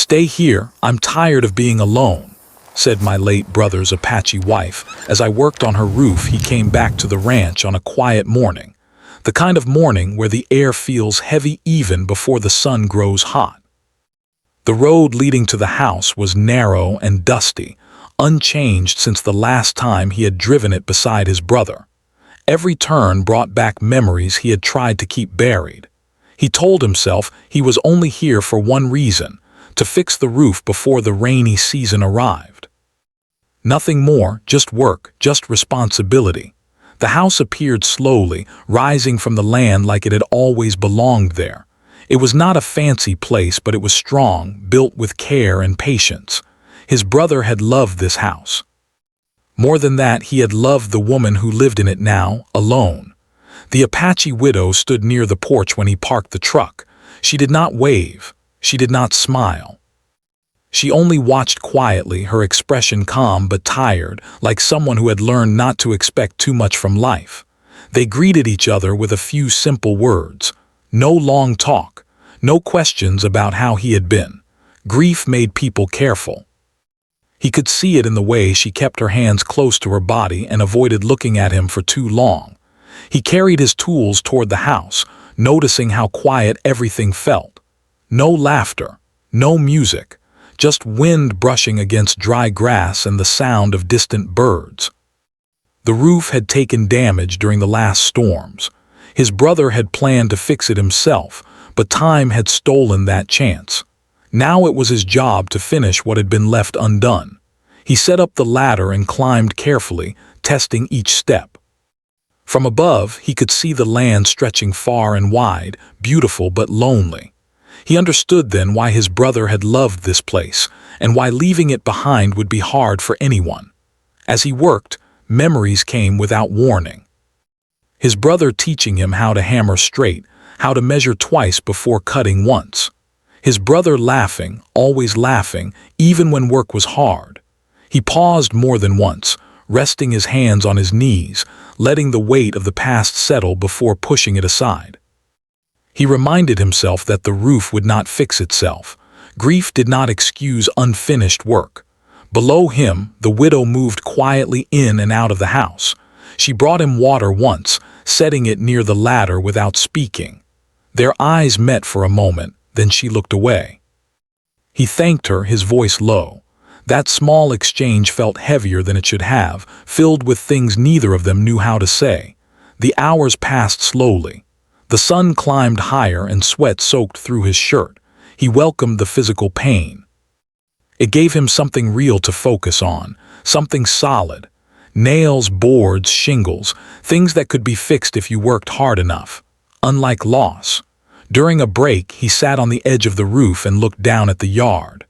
"Stay here, I'm tired of being alone," said my late brother's Apache wife. As I worked on her roof, he came back to the ranch on a quiet morning, the kind of morning where the air feels heavy even before the sun grows hot. The road leading to the house was narrow and dusty, unchanged since the last time he had driven it beside his brother. Every turn brought back memories he had tried to keep buried. He told himself he was only here for one reason: to fix the roof before the rainy season arrived. Nothing more, just work, just responsibility. The house appeared slowly, rising from the land like it had always belonged there. It was not a fancy place, but it was strong, built with care and patience. His brother had loved this house. More than that, he had loved the woman who lived in it now, alone. The Apache widow stood near the porch when he parked the truck. She did not wave. She did not smile. She only watched quietly, her expression calm but tired, like someone who had learned not to expect too much from life. They greeted each other with a few simple words. No long talk, no questions about how he had been. Grief made people careful. He could see it in the way she kept her hands close to her body and avoided looking at him for too long. He carried his tools toward the house, noticing how quiet everything felt. No laughter, no music, just wind brushing against dry grass and the sound of distant birds. The roof had taken damage during the last storms. His brother had planned to fix it himself, but time had stolen that chance. Now it was his job to finish what had been left undone. He set up the ladder and climbed carefully, testing each step. From above, he could see the land stretching far and wide, beautiful but lonely. He understood then why his brother had loved this place, and why leaving it behind would be hard for anyone. As he worked, memories came without warning. His brother teaching him how to hammer straight, how to measure twice before cutting once. His brother laughing, always laughing, even when work was hard. He paused more than once, resting his hands on his knees, letting the weight of the past settle before pushing it aside. He reminded himself that the roof would not fix itself. Grief did not excuse unfinished work. Below him, the widow moved quietly in and out of the house. She brought him water once, setting it near the ladder without speaking. Their eyes met for a moment, then she looked away. He thanked her, his voice low. That small exchange felt heavier than it should have, filled with things neither of them knew how to say. The hours passed slowly. The sun climbed higher and sweat soaked through his shirt. He welcomed the physical pain. It gave him something real to focus on, something solid. Nails, boards, shingles, things that could be fixed if you worked hard enough. Unlike loss. During a break, he sat on the edge of the roof and looked down at the yard.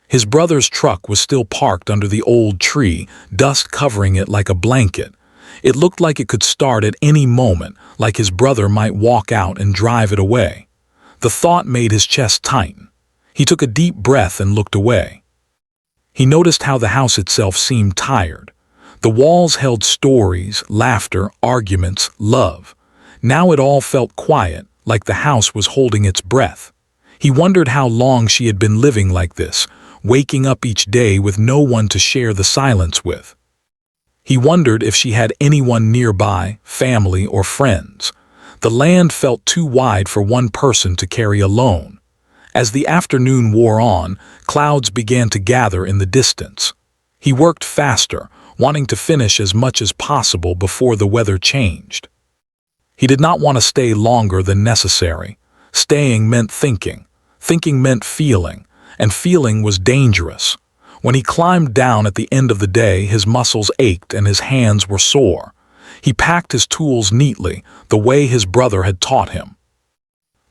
His brother's truck was still parked under the old tree, dust covering it like a blanket. It looked like it could start at any moment, like his brother might walk out and drive it away. The thought made his chest tighten. He took a deep breath and looked away. He noticed how the house itself seemed tired. The walls held stories, laughter, arguments, love. Now it all felt quiet, like the house was holding its breath. He wondered how long she had been living like this, waking up each day with no one to share the silence with. He wondered if she had anyone nearby, family or friends. The land felt too wide for one person to carry alone. As the afternoon wore on, clouds began to gather in the distance. He worked faster, wanting to finish as much as possible before the weather changed. He did not want to stay longer than necessary. Staying meant thinking. Thinking meant feeling, and feeling was dangerous. When he climbed down at the end of the day, his muscles ached and his hands were sore. He packed his tools neatly, the way his brother had taught him.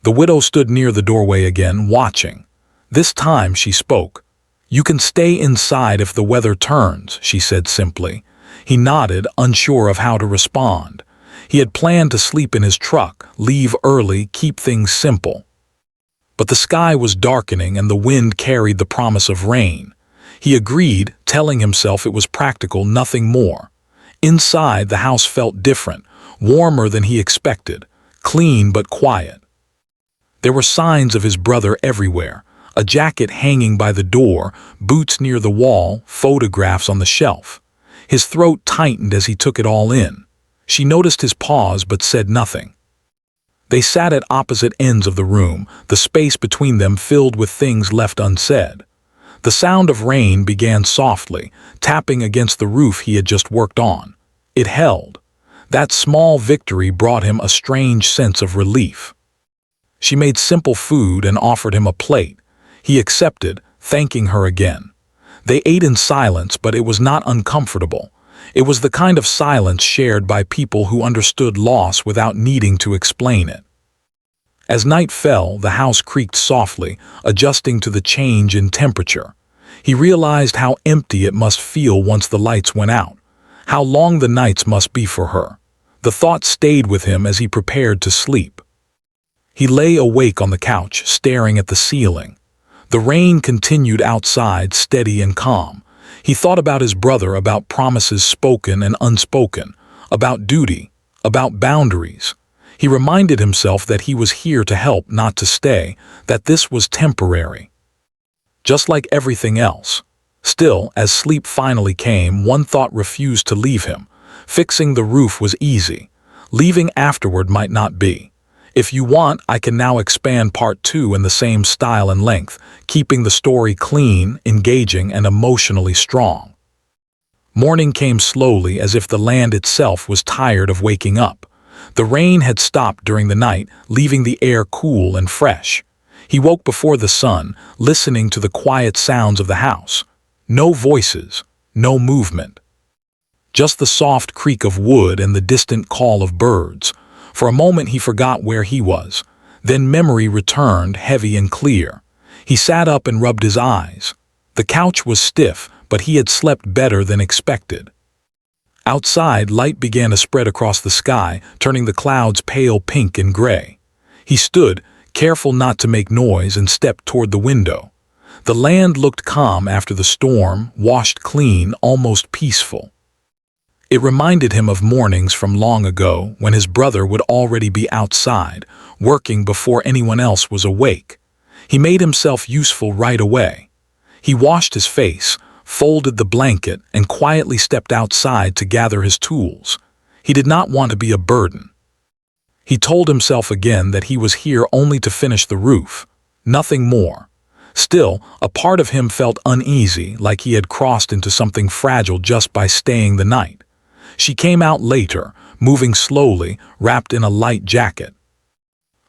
The widow stood near the doorway again, watching. This time she spoke. "You can stay inside if the weather turns," she said simply. He nodded, unsure of how to respond. He had planned to sleep in his truck, leave early, keep things simple. But the sky was darkening and the wind carried the promise of rain. He agreed, telling himself it was practical, nothing more. Inside, the house felt different, warmer than he expected, clean but quiet. There were signs of his brother everywhere: A jacket hanging by the door, boots near the wall, photographs on the shelf. His throat tightened as he took it all in. She noticed his pause but said nothing. They sat at opposite ends of the room, the space between them filled with things left unsaid. The sound of rain began softly, tapping against the roof he had just worked on. It held. That small victory brought him a strange sense of relief. She made simple food and offered him a plate. He accepted, thanking her again. They ate in silence, but it was not uncomfortable. It was the kind of silence shared by people who understood loss without needing to explain it. As night fell, the house creaked softly, adjusting to the change in temperature. He realized how empty it must feel once the lights went out, how long the nights must be for her. The thought stayed with him as he prepared to sleep. He lay awake on the couch, staring at the ceiling. The rain continued outside, steady and calm. He thought about his brother, about promises spoken and unspoken, about duty, about boundaries. He reminded himself that he was here to help, not to stay, that this was temporary. Just like everything else. Still, as sleep finally came, one thought refused to leave him. Fixing the roof was easy. Leaving afterward might not be. If you want, I can now expand part 2 in the same style and length, keeping the story clean, engaging, and emotionally strong. Morning came slowly, as if the land itself was tired of waking up. The rain had stopped during the night, leaving the air cool and fresh. He woke before the sun, listening to the quiet sounds of the house. No voices, no movement. Just the soft creak of wood and the distant call of birds. For a moment he forgot where he was. Then memory returned, heavy and clear. He sat up and rubbed his eyes. The couch was stiff, but he had slept better than expected. Outside, light began to spread across the sky, turning the clouds pale pink and gray. He stood, careful not to make noise, and stepped toward the window. The land looked calm after the storm, washed clean, almost peaceful. It reminded him of mornings from long ago when his brother would already be outside, working before anyone else was awake. He made himself useful right away. He washed his face, folded the blanket, and quietly stepped outside to gather his tools. He did not want to be a burden. He told himself again that he was here only to finish the roof, nothing more. Still, a part of him felt uneasy, like he had crossed into something fragile just by staying the night. She came out later, moving slowly, wrapped in a light jacket.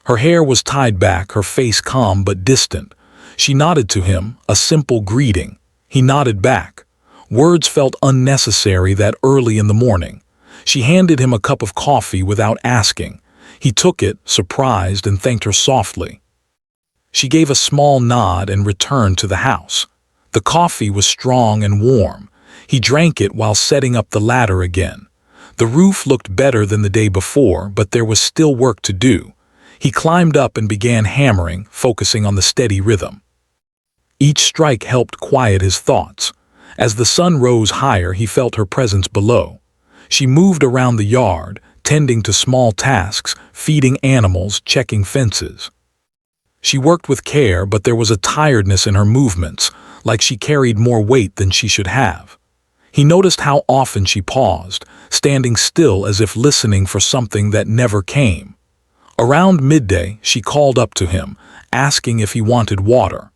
Her hair was tied back, her face calm but distant. She nodded to him, a simple greeting. He nodded back. Words felt unnecessary that early in the morning. She handed him a cup of coffee without asking. He took it, surprised, and thanked her softly. She gave a small nod and returned to the house. The coffee was strong and warm. He drank it while setting up the ladder again. The roof looked better than the day before, but there was still work to do. He climbed up and began hammering, focusing on the steady rhythm. Each strike helped quiet his thoughts. As the sun rose higher, he felt her presence below. She moved around the yard, tending to small tasks, feeding animals, checking fences. She worked with care, but there was a tiredness in her movements, like she carried more weight than she should have. He noticed how often she paused, standing still as if listening for something that never came. Around midday, she called up to him, asking if he wanted water.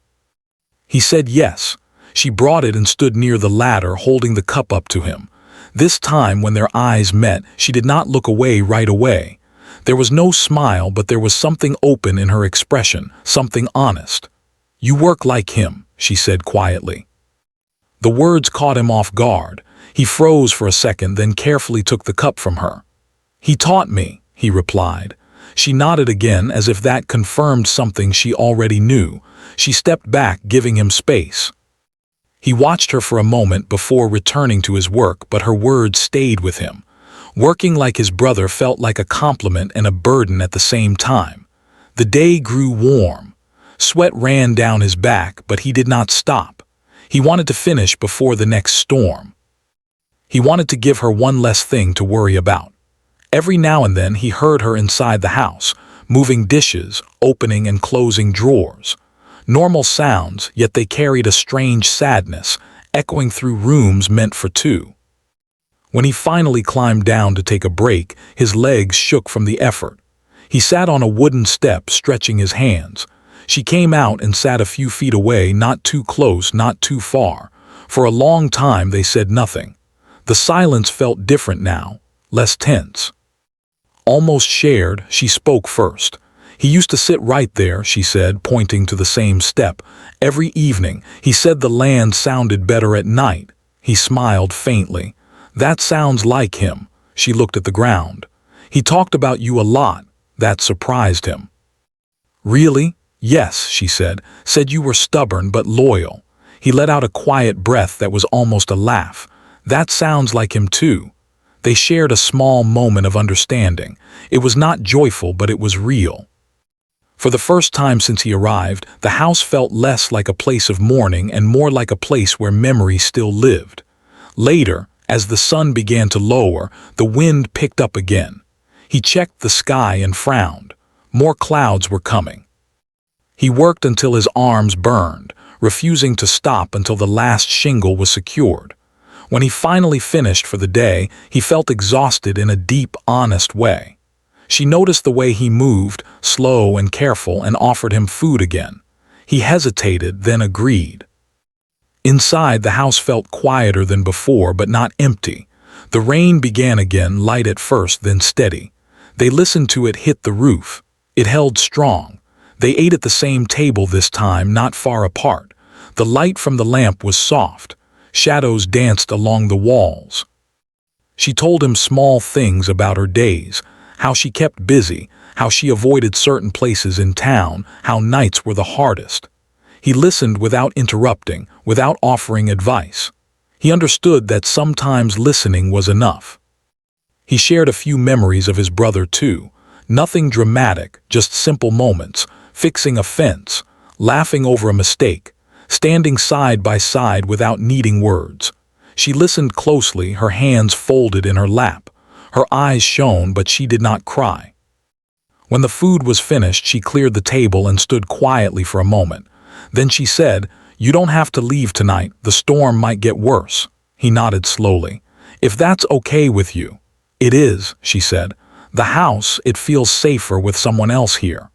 He said yes. She brought it and stood near the ladder, holding the cup up to him. This time, when their eyes met, she did not look away right away. There was no smile, but there was something open in her expression, something honest. "You work like him," she said quietly. The words caught him off guard. He froze for a second, then carefully took the cup from her. "He taught me," he replied. She nodded again, as if that confirmed something she already knew. She stepped back, giving him space. He watched her for a moment before returning to his work, but her words stayed with him. Working like his brother felt like a compliment and a burden at the same time. The day grew warm. Sweat ran down his back, but he did not stop. He wanted to finish before the next storm. He wanted to give her one less thing to worry about. Every now and then he heard her inside the house, moving dishes, opening and closing drawers. Normal sounds, yet they carried a strange sadness, echoing through rooms meant for two. When he finally climbed down to take a break, his legs shook from the effort. He sat on a wooden step, stretching his hands. She came out and sat a few feet away, not too close, not too far. For a long time they said nothing. The silence felt different now, less tense. Almost shared, she spoke first. "He used to sit right there," she said, pointing to the same step. "Every evening, he said the land sounded better at night." He smiled faintly. "That sounds like him." She looked at the ground. "He talked about you a lot." That surprised him. "Really?" "Yes," she said. "Said you were stubborn but loyal." He let out a quiet breath that was almost a laugh. "That sounds like him too." They shared a small moment of understanding. It was not joyful, but it was real. For the first time since he arrived, the house felt less like a place of mourning and more like a place where memory still lived. Later, as the sun began to lower, the wind picked up again. He checked the sky and frowned. More clouds were coming. He worked until his arms burned, refusing to stop until the last shingle was secured. When he finally finished for the day, he felt exhausted in a deep, honest way. She noticed the way he moved, slow and careful, and offered him food again. He hesitated, then agreed. Inside, the house felt quieter than before, but not empty. The rain began again, light at first, then steady. They listened to it hit the roof. It held strong. They ate at the same table this time, not far apart. The light from the lamp was soft. Shadows danced along the walls. She told him small things about her days, how she kept busy, how she avoided certain places in town, how nights were the hardest. He listened without interrupting, without offering advice. He understood that sometimes listening was enough. He shared a few memories of his brother too. Nothing dramatic, just simple moments, fixing a fence, laughing over a mistake, standing side by side without needing words. She listened closely, her hands folded in her lap. Her eyes shone, but she did not cry. When the food was finished, she cleared the table and stood quietly for a moment. Then she said, "You don't have to leave tonight. The storm might get worse." He nodded slowly. "If that's okay with you." "It is," she said. "The house, it feels safer with someone else here."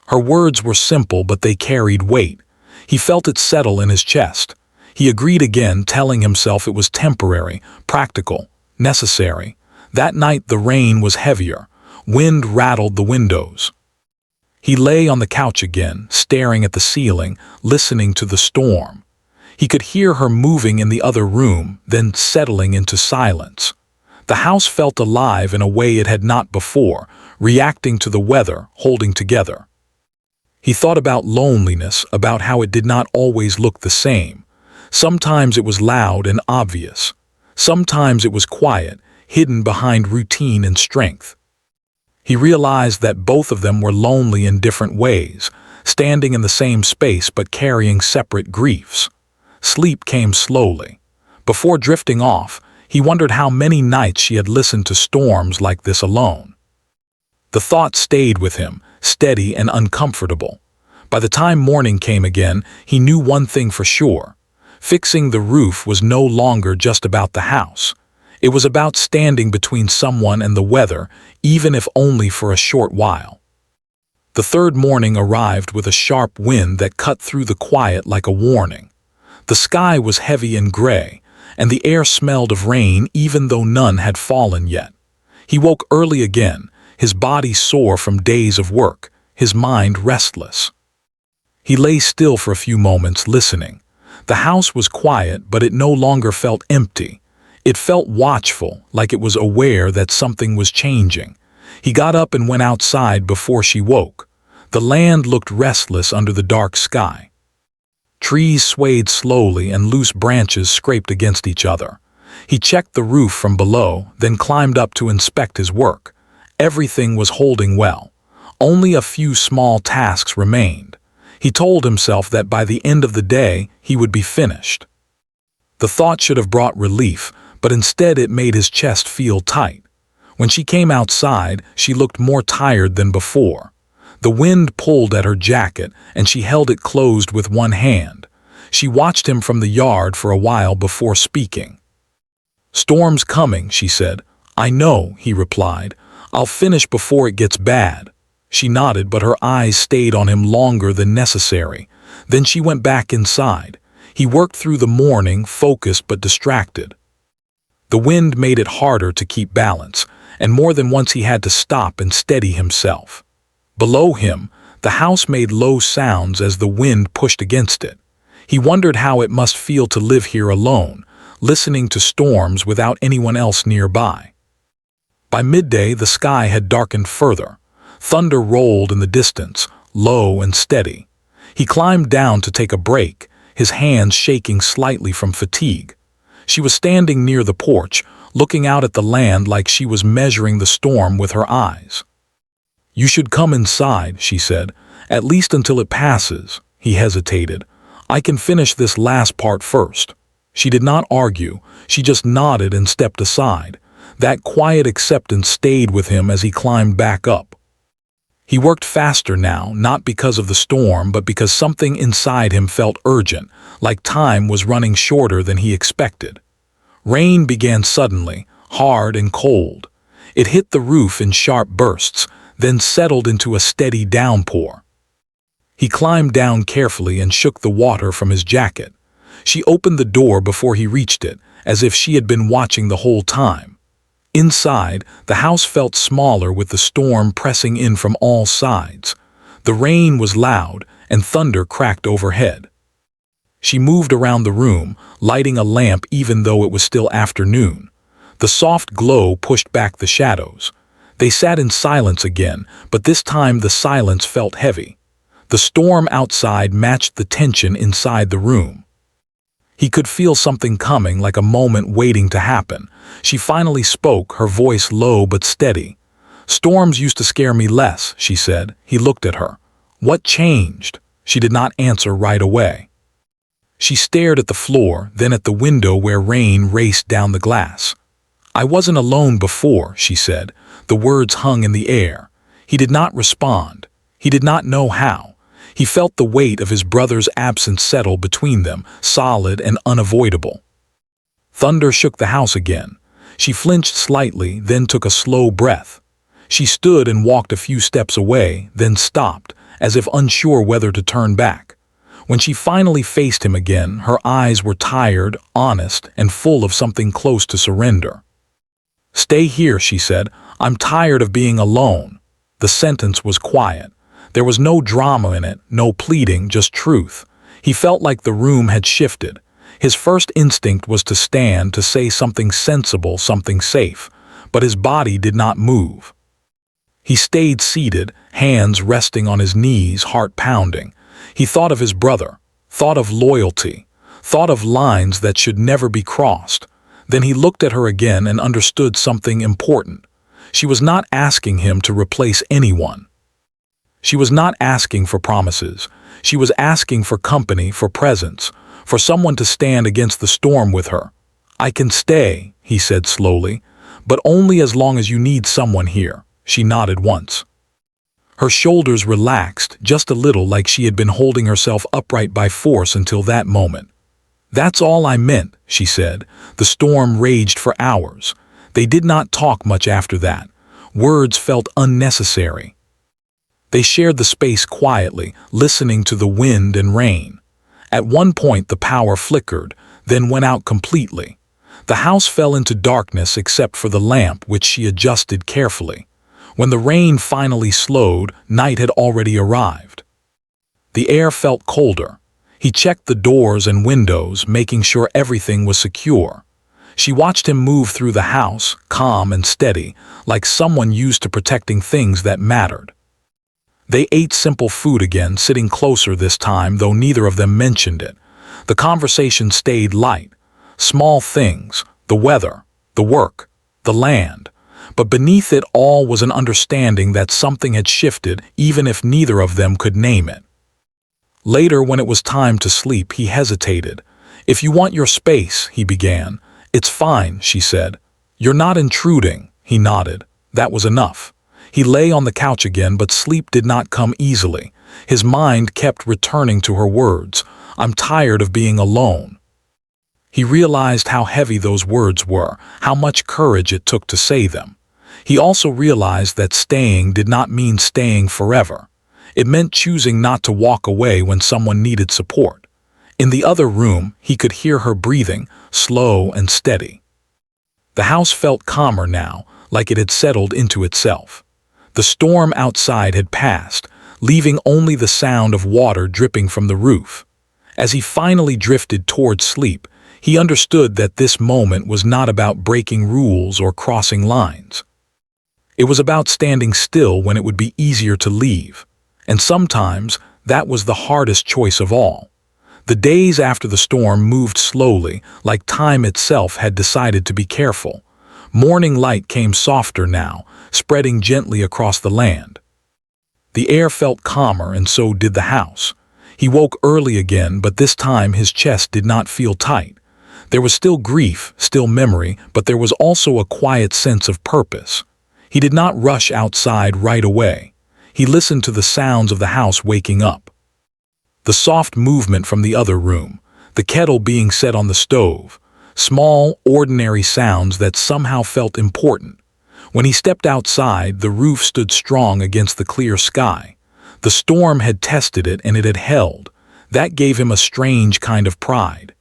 Her words were simple, but they carried weight. He felt it settle in his chest. He agreed again, telling himself it was temporary, practical, necessary. That night the rain was heavier. Wind rattled the windows. He lay on the couch again, staring at the ceiling, listening to the storm. He could hear her moving in the other room, then settling into silence. The house felt alive in a way it had not before, reacting to the weather, holding together. He thought about loneliness, about how it did not always look the same. Sometimes it was loud and obvious. Sometimes it was quiet, hidden behind routine and strength. He realized that both of them were lonely in different ways, standing in the same space but carrying separate griefs. Sleep came slowly. Before drifting off, he wondered how many nights she had listened to storms like this alone. The thought stayed with him, steady and uncomfortable. By the time morning came again, he knew one thing for sure. Fixing the roof was no longer just about the house. It was about standing between someone and the weather, even if only for a short while. The third morning arrived with a sharp wind that cut through the quiet like a warning. The sky was heavy and gray, and the air smelled of rain even though none had fallen yet. He woke early again, his body sore from days of work, his mind restless. He lay still for a few moments, listening. The house was quiet, but it no longer felt empty. It felt watchful, like it was aware that something was changing. He got up and went outside before she woke. The land looked restless under the dark sky. Trees swayed slowly and loose branches scraped against each other. He checked the roof from below, then climbed up to inspect his work. Everything was holding well. Only a few small tasks remained. He told himself that by the end of the day, he would be finished. The thought should have brought relief, but instead it made his chest feel tight. When she came outside, she looked more tired than before. The wind pulled at her jacket, and she held it closed with one hand. She watched him from the yard for a while before speaking. "Storm's coming," she said. "I know," he replied. "I'll finish before it gets bad." She nodded, but her eyes stayed on him longer than necessary. Then she went back inside. He worked through the morning, focused but distracted. The wind made it harder to keep balance, and more than once he had to stop and steady himself. Below him, the house made low sounds as the wind pushed against it. He wondered how it must feel to live here alone, listening to storms without anyone else nearby. By midday, the sky had darkened further. Thunder rolled in the distance, low and steady. He climbed down to take a break, his hands shaking slightly from fatigue. She was standing near the porch, looking out at the land like she was measuring the storm with her eyes. "You should come inside," she said, "at least until it passes." He hesitated. "I can finish this last part first." She did not argue, she just nodded and stepped aside. That quiet acceptance stayed with him as he climbed back up. He worked faster now, not because of the storm, but because something inside him felt urgent, like time was running shorter than he expected. Rain began suddenly, hard and cold. It hit the roof in sharp bursts, then settled into a steady downpour. He climbed down carefully and shook the water from his jacket. She opened the door before he reached it, as if she had been watching the whole time. Inside, the house felt smaller with the storm pressing in from all sides. The rain was loud, and thunder cracked overhead. She moved around the room, lighting a lamp even though it was still afternoon. The soft glow pushed back the shadows. They sat in silence again, but this time the silence felt heavy. The storm outside matched the tension inside the room. He could feel something coming, like a moment waiting to happen. She finally spoke, her voice low but steady. "Storms used to scare me less," she said. He looked at her. "What changed?" She did not answer right away. She stared at the floor, then at the window where rain raced down the glass. "I wasn't alone before," she said. The words hung in the air. He did not respond. He did not know how. He felt the weight of his brother's absence settle between them, solid and unavoidable. Thunder shook the house again. She flinched slightly, then took a slow breath. She stood and walked a few steps away, then stopped, as if unsure whether to turn back. When she finally faced him again, her eyes were tired, honest, and full of something close to surrender. "Stay here," she said. "I'm tired of being alone." The sentence was quiet. There was no drama in it, no pleading, just truth. He felt like the room had shifted. His first instinct was to stand, to say something sensible, something safe, but his body did not move. He stayed seated, hands resting on his knees, heart pounding. He thought of his brother, thought of loyalty, thought of lines that should never be crossed. Then he looked at her again and understood something important. She was not asking him to replace anyone. She was not asking for promises. She was asking for company, for presence, for someone to stand against the storm with her. "I can stay," he said slowly, "but only as long as you need someone here." She nodded once. Her shoulders relaxed, just a little, like she had been holding herself upright by force until that moment. "That's all I meant," she said. The storm raged for hours. They did not talk much after that. Words felt unnecessary. They shared the space quietly, listening to the wind and rain. At one point the power flickered, then went out completely. The house fell into darkness except for the lamp, which she adjusted carefully. When the rain finally slowed, night had already arrived. The air felt colder. He checked the doors and windows, making sure everything was secure. She watched him move through the house, calm and steady, like someone used to protecting things that mattered. They ate simple food again, sitting closer this time, though neither of them mentioned it. The conversation stayed light. Small things, the weather, the work, the land. But beneath it all was an understanding that something had shifted, even if neither of them could name it. Later, when it was time to sleep, he hesitated. "If you want your space," he began. "It's fine," she said. "You're not intruding," he nodded. That was enough. He lay on the couch again, but sleep did not come easily. His mind kept returning to her words, "I'm tired of being alone." He realized how heavy those words were, how much courage it took to say them. He also realized that staying did not mean staying forever. It meant choosing not to walk away when someone needed support. In the other room, he could hear her breathing, slow and steady. The house felt calmer now, like it had settled into itself. The storm outside had passed, leaving only the sound of water dripping from the roof. As he finally drifted toward sleep, he understood that this moment was not about breaking rules or crossing lines. It was about standing still when it would be easier to leave. And sometimes, that was the hardest choice of all. The days after the storm moved slowly, like time itself had decided to be careful. Morning light came softer now, spreading gently across the land. The air felt calmer, and so did the house. He woke early again, but this time his chest did not feel tight. There was still grief, still memory, but there was also a quiet sense of purpose. He did not rush outside right away. He listened to the sounds of the house waking up. The soft movement from the other room, the kettle being set on the stove, small, ordinary sounds that somehow felt important. When he stepped outside, the roof stood strong against the clear sky. The storm had tested it and it had held. That gave him a strange kind of pride.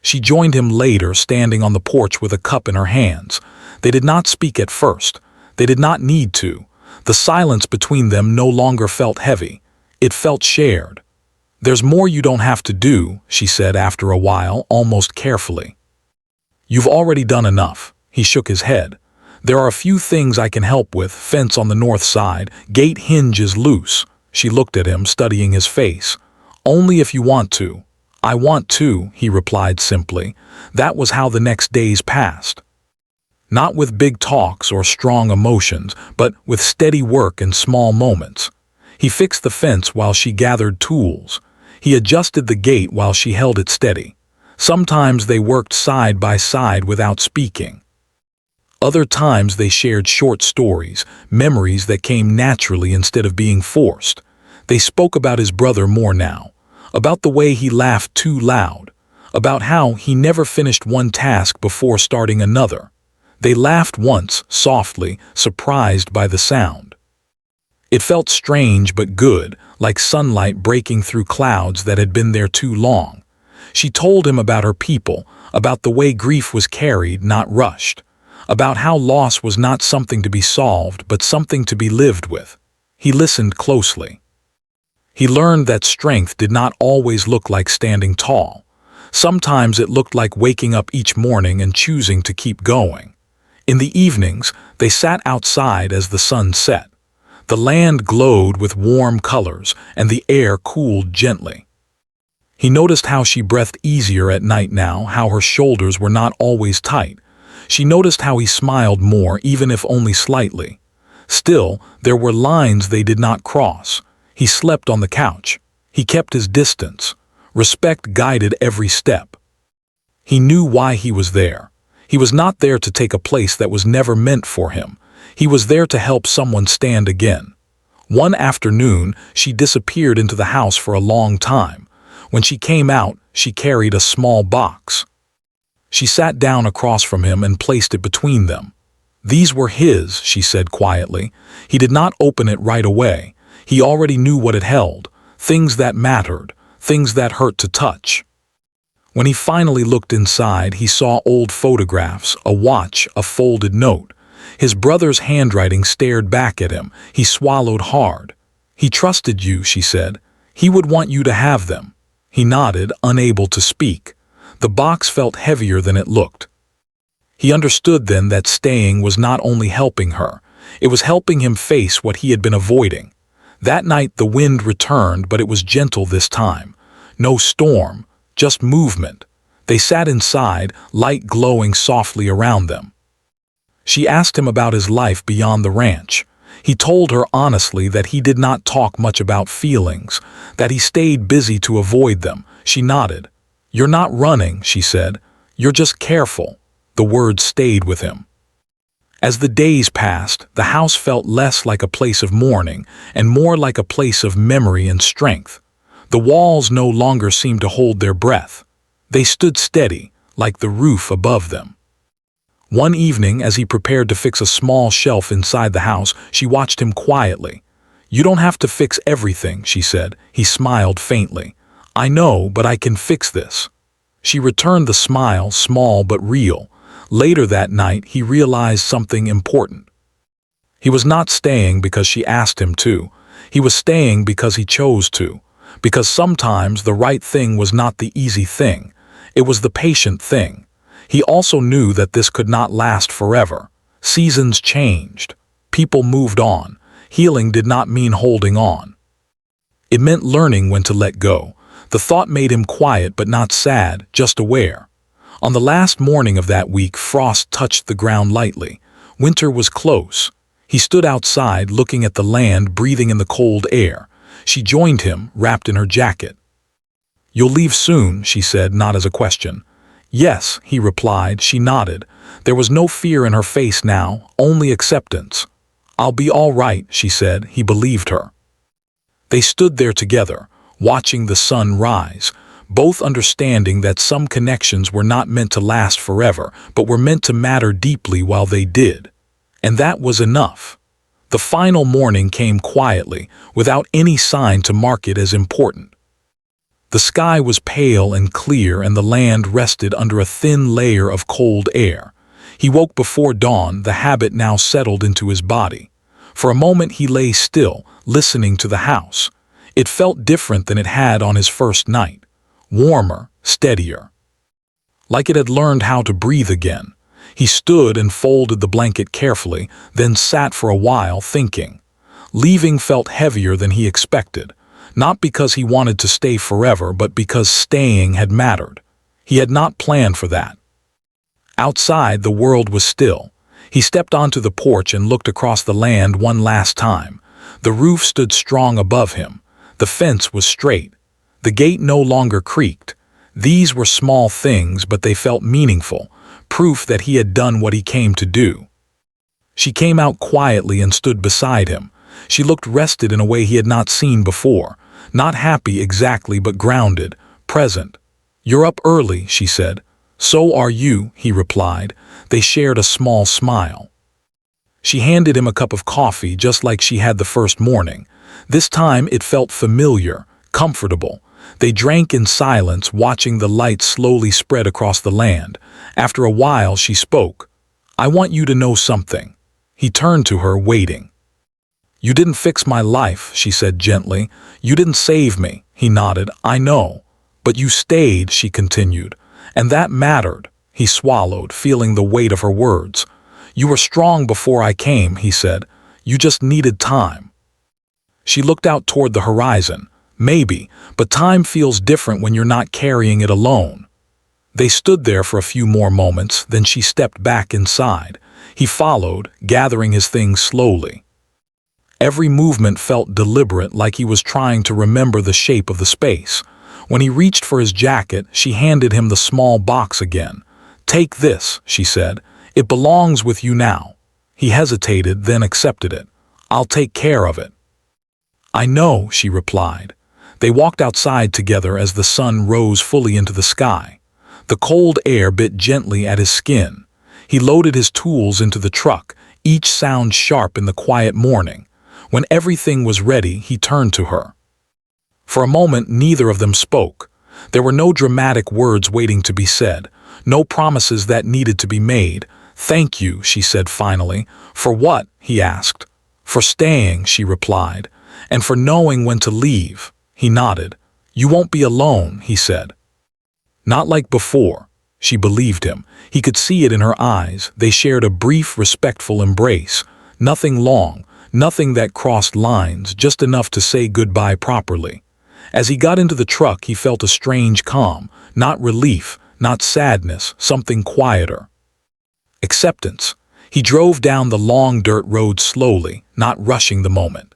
She joined him later, standing on the porch with a cup in her hands. They did not speak at first. They did not need to. The silence between them no longer felt heavy. It felt shared. "There's more you don't have to do," she said after a while, almost carefully. "You've already done enough." He shook his head. "There are a few things I can help with, fence on the north side, gate hinge is loose." She looked at him, studying his face. "Only if you want to." "I want to," he replied simply. That was how the next days passed. Not with big talks or strong emotions, but with steady work and small moments. He fixed the fence while she gathered tools. He adjusted the gate while she held it steady. Sometimes they worked side by side without speaking. Other times they shared short stories, memories that came naturally instead of being forced. They spoke about his brother more now, about the way he laughed too loud, about how he never finished one task before starting another. They laughed once, softly, surprised by the sound. It felt strange but good, like sunlight breaking through clouds that had been there too long. She told him about her people, about the way grief was carried, not rushed, about how loss was not something to be solved but something to be lived with. He listened closely. He learned that strength did not always look like standing tall. Sometimes it looked like waking up each morning and choosing to keep going. In the evenings, they sat outside as the sun set. The land glowed with warm colors, and the air cooled gently. He noticed how she breathed easier at night now, how her shoulders were not always tight. She noticed how he smiled more, even if only slightly. Still, there were lines they did not cross. He slept on the couch. He kept his distance. Respect guided every step. He knew why he was there. He was not there to take a place that was never meant for him. He was there to help someone stand again. One afternoon, she disappeared into the house for a long time. When she came out, she carried a small box. She sat down across from him and placed it between them. "These were his," she said quietly. He did not open it right away. He already knew what it held, things that mattered, things that hurt to touch. When he finally looked inside, he saw old photographs, a watch, a folded note. His brother's handwriting stared back at him. He swallowed hard. "He trusted you," she said. "He would want you to have them." He nodded, unable to speak. The box felt heavier than it looked. He understood then that staying was not only helping her, it was helping him face what he had been avoiding. That night the wind returned, but it was gentle this time. No storm, just movement. They sat inside, light glowing softly around them. She asked him about his life beyond the ranch. He told her honestly that he did not talk much about feelings, that he stayed busy to avoid them. She nodded. "You're not running," she said. "You're just careful." The words stayed with him. As the days passed, the house felt less like a place of mourning and more like a place of memory and strength. The walls no longer seemed to hold their breath. They stood steady, like the roof above them. One evening, as he prepared to fix a small shelf inside the house, she watched him quietly. "You don't have to fix everything," she said. He smiled faintly. "I know, but I can fix this." She returned the smile, small but real. Later that night, he realized something important. He was not staying because she asked him to. He was staying because he chose to. Because sometimes the right thing was not the easy thing. It was the patient thing. He also knew that this could not last forever. Seasons changed. People moved on. Healing did not mean holding on. It meant learning when to let go. The thought made him quiet but not sad, just aware. On the last morning of that week, frost touched the ground lightly. Winter was close. He stood outside, looking at the land, breathing in the cold air. She joined him, wrapped in her jacket. "You'll leave soon," she said, not as a question. "Yes," he replied. She nodded. There was no fear in her face now, only acceptance. "I'll be all right," she said. He believed her. They stood there together, watching the sun rise, both understanding that some connections were not meant to last forever, but were meant to matter deeply while they did. And that was enough. The final morning came quietly, without any sign to mark it as important. The sky was pale and clear, and the land rested under a thin layer of cold air. He woke before dawn, the habit now settled into his body. For a moment he lay still, listening to the house. It felt different than it had on his first night. Warmer, steadier. Like it had learned how to breathe again. He stood and folded the blanket carefully, then sat for a while thinking. Leaving felt heavier than he expected, not because he wanted to stay forever, but because staying had mattered. He had not planned for that. Outside, the world was still. He stepped onto the porch and looked across the land one last time. The roof stood strong above him. The fence was straight. The gate no longer creaked. These were small things, but they felt meaningful, proof that he had done what he came to do. She came out quietly and stood beside him. She looked rested in a way he had not seen before. Not happy exactly, but grounded, present. "You're up early," she said. "So are you," he replied. They shared a small smile. She handed him a cup of coffee just like she had the first morning. This time it felt familiar, comfortable. They drank in silence, watching the light slowly spread across the land. After a while she spoke. "I want you to know something." He turned to her, waiting. "You didn't fix my life," she said gently. "You didn't save me." He nodded. "I know. But you stayed," she continued. "And that mattered." He swallowed, feeling the weight of her words. "You were strong before I came," he said. "You just needed time." She looked out toward the horizon. "Maybe, but time feels different when you're not carrying it alone." They stood there for a few more moments, then she stepped back inside. He followed, gathering his things slowly. Every movement felt deliberate, like he was trying to remember the shape of the space. When he reached for his jacket, she handed him the small box again. "Take this," she said. "It belongs with you now." He hesitated, then accepted it. "I'll take care of it." "I know," she replied. They walked outside together as the sun rose fully into the sky. The cold air bit gently at his skin. He loaded his tools into the truck, each sound sharp in the quiet morning. When everything was ready, he turned to her. For a moment, neither of them spoke. There were no dramatic words waiting to be said, no promises that needed to be made. "Thank you," she said finally. "For what?" he asked. "For staying," she replied. "And for knowing when to leave." He nodded. "You won't be alone," he said. Not like before. She believed him. He could see it in her eyes. They shared a brief, respectful embrace. Nothing long, nothing that crossed lines, just enough to say goodbye properly. As he got into the truck, he felt a strange calm, not relief, not sadness, something quieter. Acceptance. He drove down the long dirt road slowly, not rushing the moment.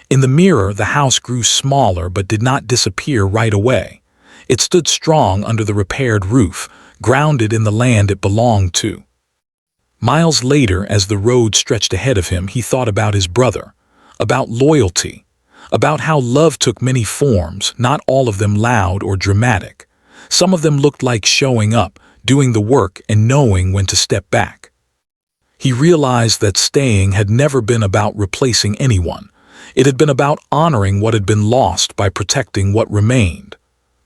In the mirror, the house grew smaller but did not disappear right away. It stood strong under the repaired roof, grounded in the land it belonged to. Miles later, as the road stretched ahead of him, he thought about his brother, about loyalty, about how love took many forms, not all of them loud or dramatic. Some of them looked like showing up, doing the work, and knowing when to step back. He realized that staying had never been about replacing anyone. It had been about honoring what had been lost by protecting what remained.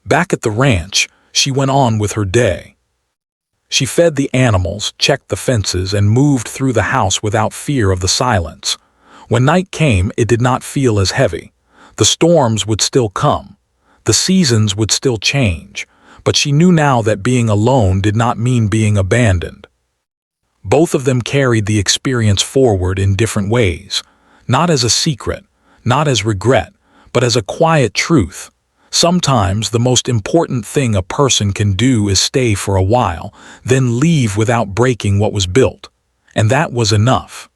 Back at the ranch, she went on with her day. She fed the animals, checked the fences, and moved through the house without fear of the silence. When night came, it did not feel as heavy. The storms would still come. The seasons would still change. But she knew now that being alone did not mean being abandoned. Both of them carried the experience forward in different ways, not as a secret, not as regret, but as a quiet truth. Sometimes the most important thing a person can do is stay for a while, then leave without breaking what was built. And that was enough.